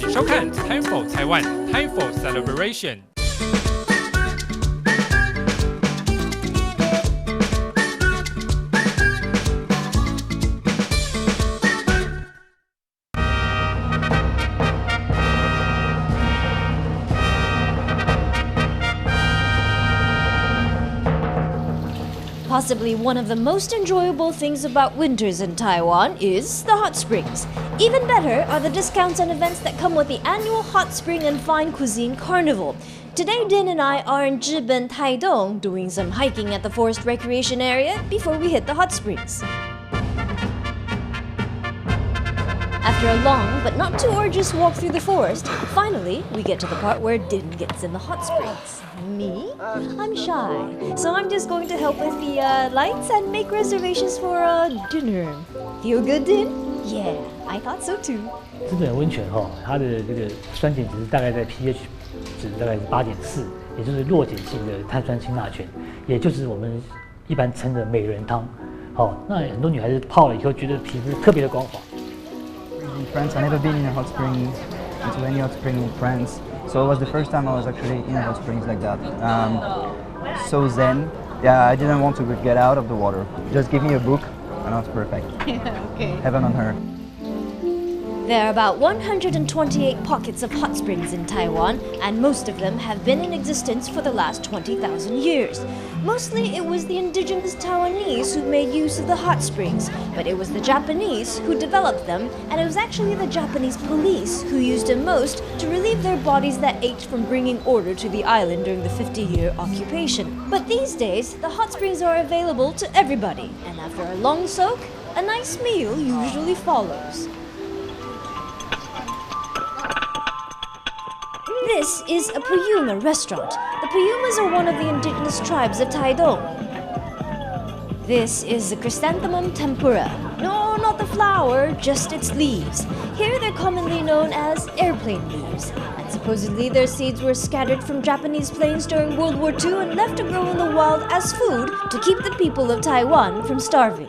收看 Time for Taiwan Time for Celebration。Possibly one of the most enjoyable things about winters in Taiwan is the hot springs. Even better are the discounts and events that come with the annual Hot Spring and Fine Cuisine Carnival. Today, Din and I are in Zhiben, Taidong, doing some hiking at the forest recreation area before we hit the hot springs. After a long but not too arduous walk through the forest, finally we get to the part where Din gets in the hot springs. Me? I'm shy, so I'm just going to help with the lights and make reservations for dinner. Feel good, Din? Yeah, I thought so too. 日本温泉它的这个酸碱值大概在 pH 值大概是8.4，也就是弱碱性的碳酸氢钠泉，也就是我们一般称的美人汤。那很多女孩子泡了以后觉得皮肤特别的光滑。In France, I never been in a hot spring, into any hot spring in France. So it was the first time I was actually in a hot springs like that. So zen. Yeah, I didn't want to get out of the water. Just give me a book and that's perfect. Okay. Heaven on earth. There are about 128 pockets of hot springs in Taiwan, and most of them have been in existence for the last 20,000 years. Mostly it was the indigenous Taiwanese who made use of the hot springs, but it was the Japanese who developed them, and it was actually the Japanese police who used them most to relieve their bodies that ached from bringing order to the island during the 50-year occupation. But these days, the hot springs are available to everybody, and after a long soak, a nice meal usually follows. This is a Puyuma restaurant. The Puyumas are one of the indigenous tribes of Taidong. This is the chrysanthemum tempura. No, not the flower, just its leaves. Here they're commonly known as airplane leaves. And supposedly their seeds were scattered from Japanese planes during World War II and left to grow in the wild as food to keep the people of Taiwan from starving.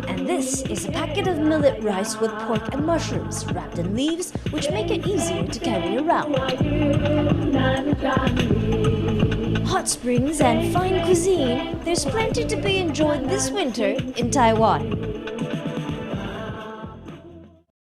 And this is a packet of millet rice with pork and mushrooms wrapped in leaves, which make it easier to carry around. Hot springs and fine cuisine, there's plenty to be enjoyed this winter in Taiwan.